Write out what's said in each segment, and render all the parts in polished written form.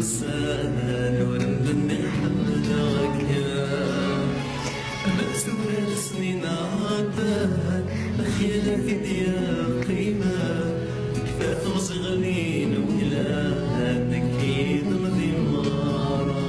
السهل ونمني حمدك مسؤول سنين عدت خيالك ديا قيمة كفاف وصغلين وكلانك ايد مدمارة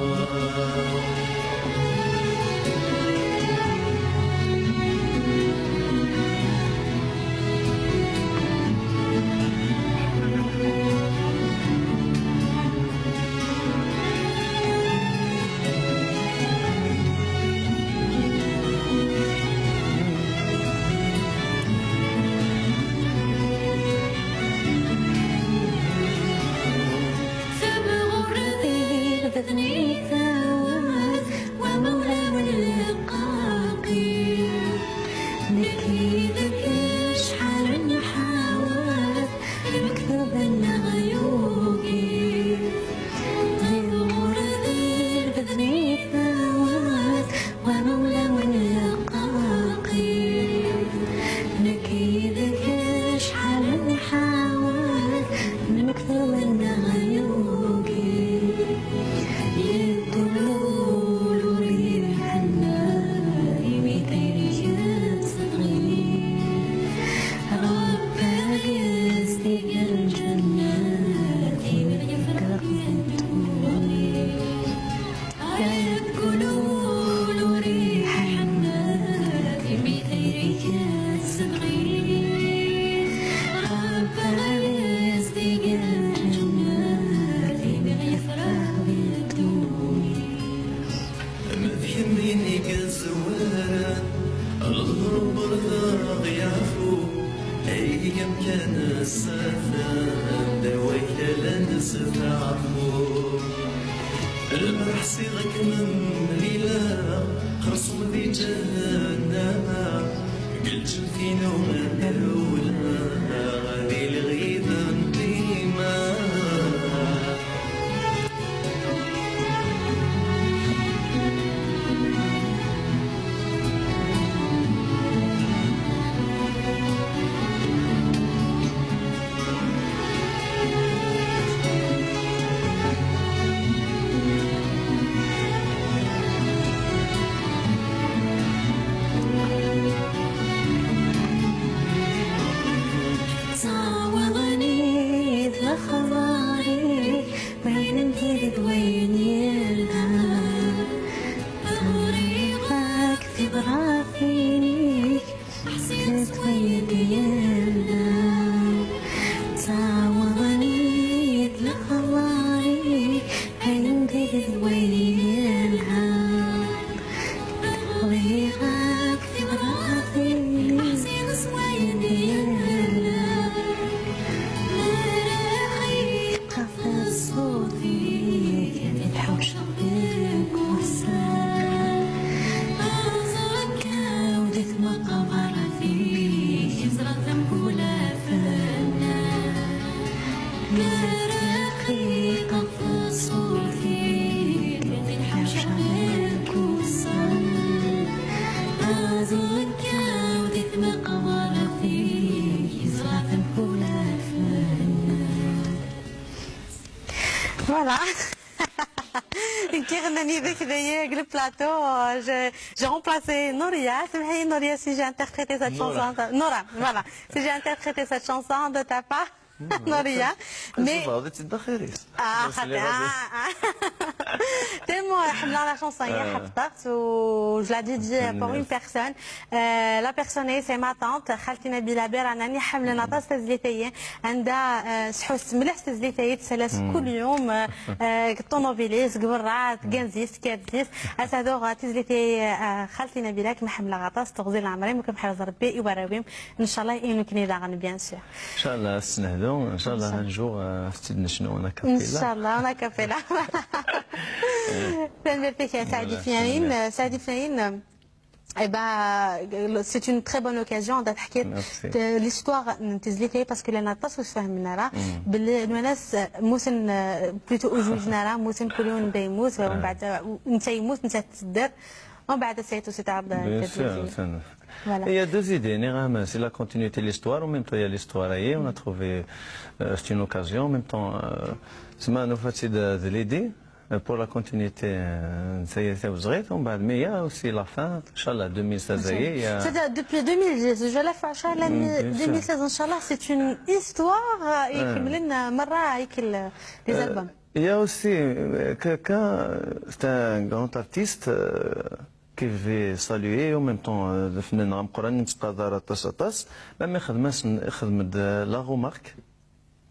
الغرب رضا يعفو أيام كان السفان دواك لنسف عفو البرح صيغك من ليلة خرصم ذي جهنم قلت فينا وما الأولى غادي الغيبة مقيمة Voilà. Le plateau, j'ai remplacé Noria. C'est Noria si j'ai interprété cette chanson. Nora, voilà. Si j'ai interprété cette chanson de ta part. Noria. Mais. Tellement la chanson je l'ai dédiée pour une personne. La personne c'est ma tante خالتي نبيلة بيراناني حمل نطاس تزليتية عندها سحوس ملح تزليتية تسلس كل يوم طوموبيليس قبرات جنزيس كابزيس أسادوغ تزليتية خالتي نبيلة كم حمل غطاس تغزير العمرين ممكن حرز ربي يبراويم إن شاء الله إنه كني داغن بيان سور إن شاء الله السنهدو إن شاء الله هنجو ستدنا شنو أنا كفيلة إن شاء الله أنا كفيلة سعدي فيانين سعدي فيانين Eh ben, c'est une très bonne occasion d'expliquer l'histoire de parce que les natas se fahmnara بالناس موسن plutôt وجوجنارا موسن كل يوم بيموت ومن بعد انت يموت انت تدار ومن بعد سيتعرض Bien sûr. Voilà. Et il y a deux idées. C'est la continuité de l'histoire, en même temps il y a l'histoire. Et on a trouvé, c'est une occasion, en même temps, c'est de l'aider pour la continuité. Mais il y a aussi la fin, Inch'Allah, 2016. C'est-à-dire depuis 2010, je l'ai fait l'année 2016, Inch'Allah, c'est une histoire et qui me donne marra avec les albums. Il y a aussi quelqu'un, c'est un grand artiste que je vais saluer en même temps الفنان غنقران نتقادر طاس طاس ما خدم لا غومارك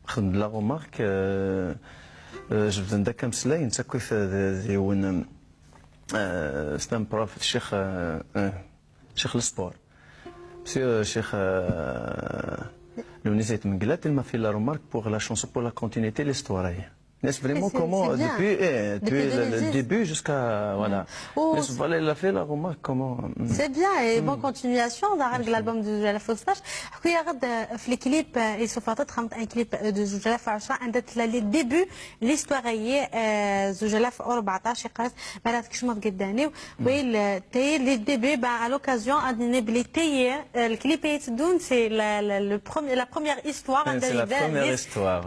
خدم لا غومارك جبت عندك مسلاي انت كيف ديون ستان بروف الشيخ شيخ السبور مسيو شيخ l'université de Menglat, il m'a fait la remarque pour la chanson pour la continuité de l'histoire. C'est vraiment comment, depuis le début jusqu'à. Voilà. Voilà, il a fait la remarque comment. C'est bien, et bonne continuation dans l'album de Zoujala Fosnash. Regarde, le clip, il se fait un clip de Zoujala Fosnash, le début, l'histoire est Zoujala Fosnash, 14 قرص بعد كشمت قداني والتاي le début à l'occasion le clip est دون c'est la première histoire c'est la première histoire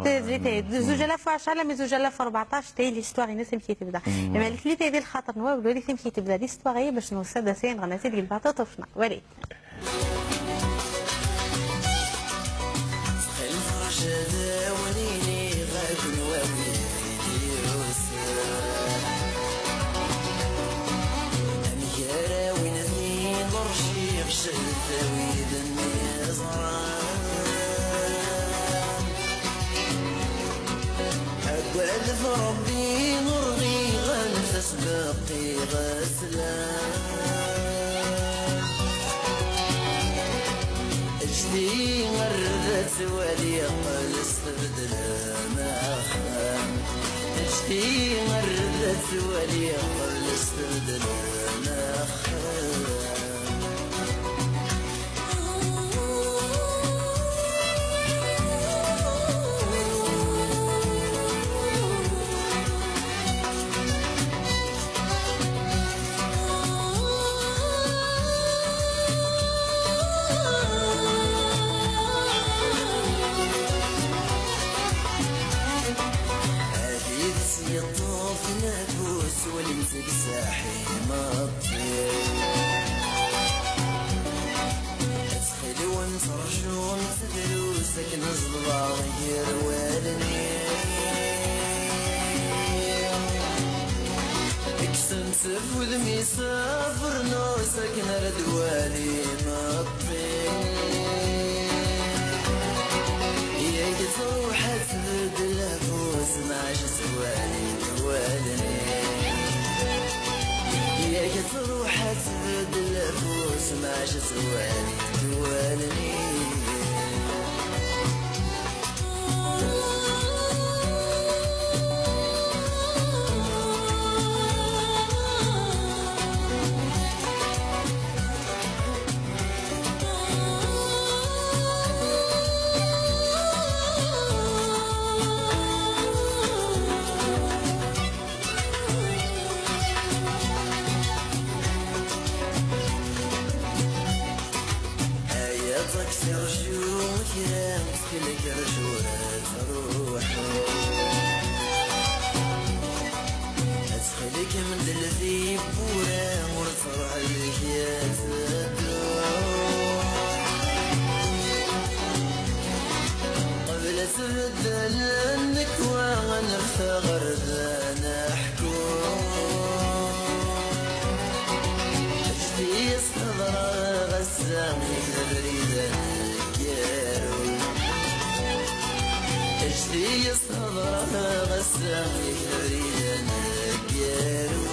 Zoujala Fosnash mais Zoujala في 14 تاي l'histoire الناس كي تبدا لما الكليب هذه الخاطر نواب ولي كي تبدا l'histoire هي باش نوصل سين غناتي اللي بعطا طفنا ولي والف ربي نرغي غنفس بقي غسلان اجدي غردت ولي قلس بدل ما خان اجدي غردت ولي قلس بدل ما خان ولمسك ساحي ما تطير ادخل وانت رجون تدروسك نزل غير والني اكسن تفوذ مسافر نوسك نرد والي ما تطير يا تروح تبدل فوس معش سوالي والني يا تروح تبدل فوس معش سوالي والني تكسر رجوك يا مسكلك رجولة تروح أدخلك من الذي بورا ورفع عليك يا تدوح قبل تبدل النكوى غنفتغر ذا حكوم اجدي صدر غسامي اجدي صدرها غسامي فريدا نكيرو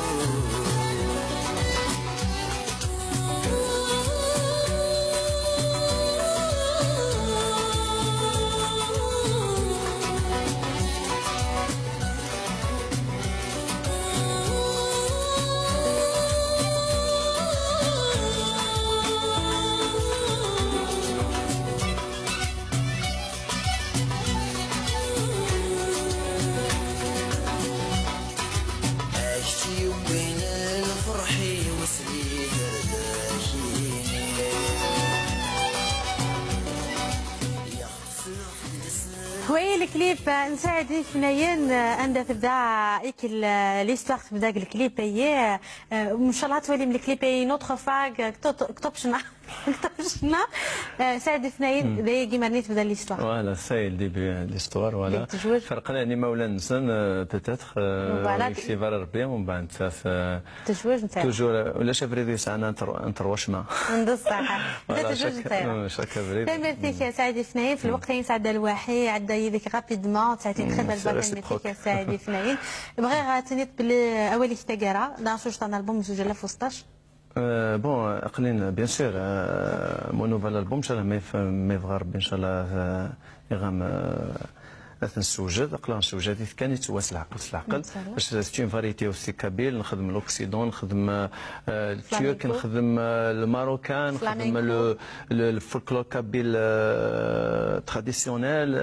الكليب نساعد الفنانين عندها تبدا هيك ليستوار تبدا الكليب هي ان شاء الله تولي من الكليب هي نوتخ فاك كتبشنا كتبشنا ساعد الفنانين دايما كيما رني تبدا ليستوار فوالا ساي ديبي ليستوار فوالا فرقنا يعني مولا نسن بيتيتر يكتب على ربي ومن بعد تزوج نتاعك توجور ولا شافريدي ساعه نتروشنا عند الصحه بدا تزوج نتاعك شكرا بريد تمرتيك يا سعيد الفنانين في الوقت اللي سعد الواحي عدا يديك رابيدمون ساعتين تخدم البرنامج يا سعيد الفنانين بغي غاتنيت بلي اولي تاكارا دا شوش تاع البوم زوج 2016 بون اقلين بيان سور مو نوفال البوم ان شاء الله ما يبغى ربي ان شاء الله يغام نسوجد اقلا نسوجد كان يتواس العقل باش سيتي فاريتي اوسي كابيل نخدم لوكسيدون نخدم الترك نخدم الماروكان نخدم الفولكلور كابيل تراديسيونيل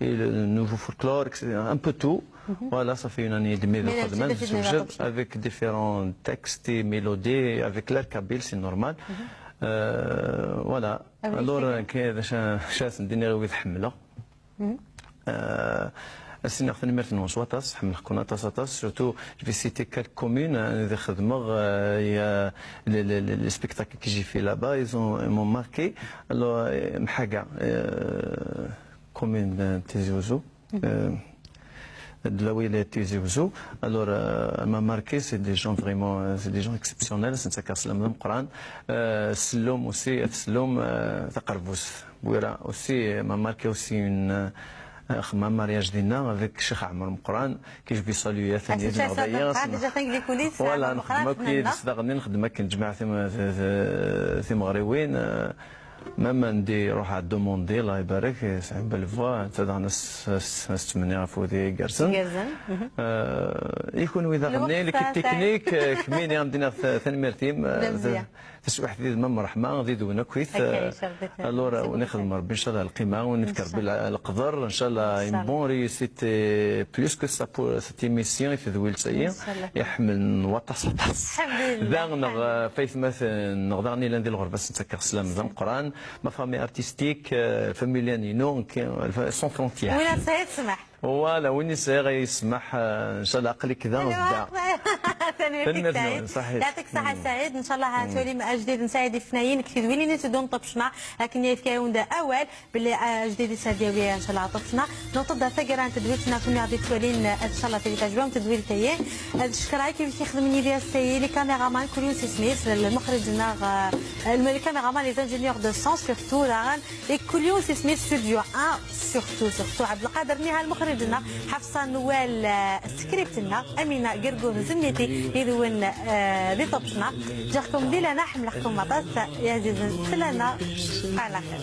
النوفو فولكلور ان بو تو. Voilà, ça fait une année et demie de Khadman, avec différents textes et mélodies, avec l'air kabyle, c'est normal. Voilà. Alors, شاس نديني غوي تحمله. السنة خدنا مرتين وصواتاس حمل خكونا تاساتاس سورتو في سيتي كالك كومون إذا خدمة يا لي سبيكتاكل كي جي في لابا إيزون مون ماركي الو محاكا كومون تيزي de là où il a été Zéouzou. Alors, m'a marqué, c'est des gens vraiment, c'est des gens exceptionnels. C'est ça qu'Aslam dans le Coran. Slom aussi, Slom, Taqarbous. Bouira aussi, m'a marqué aussi une. ما mariage دينا avec Cheikh عمر مقران كي جبي صاليو ثاني ديال الغضيه ديجا تنقلي كوليس فوالا نخدم كي نصدقني نخدم كي نجمع في مغربيين ماما ندي روح على الدوموندي الله يبارك صعيب الفوا تاع ناس تمني عفودي كارسن يكون اذا غني لك التكنيك كمين غندينا ثاني مرتين تسوح ذي المام رحمه غادي دونا كويس الور ونخدم ربي ان شاء الله القيمه ونذكر بالقدر ان شاء الله ان بون ريسيت بلوس كو سا بور سيت ايميسيون في ذويل سيء يحمل نوطس ذا فايث مثلا نغدرني لاندي الغربه نتذكر سلام ذا القران ما فامي ارتستيك فاميلياني نو سون فرونتيير وين تسمح فوالا وين يسمح ان شاء الله عقلي كذا نبدا صحيح يعطيك الصحة سعيد ان شاء الله تولي مع جديد نساعد الفنانين كثير وين نتدون طبشنا لكن يفكاون دا اول باللي جديد ساديويه ان شاء الله طبشنا نوطد ثقرا تدويتنا كنا غادي تولين ان شاء الله تبي تعجبهم تدويل تايي الشكراي كيف يخدمني ديال السي لي كاميرامان كل يوم سميت المخرج ديالنا الكاميرامان لي انجينيور دو سون سورتو راه كل يوم سميت ستوديو 1 سورتو عبد القادر نيها المخرج ديالنا حفصه نوال سكريبت لنا امينه قرقور زميتي يدون ذي طبشنا جاكم ليلة حملكم مطاس يا زيزن سلانا على خير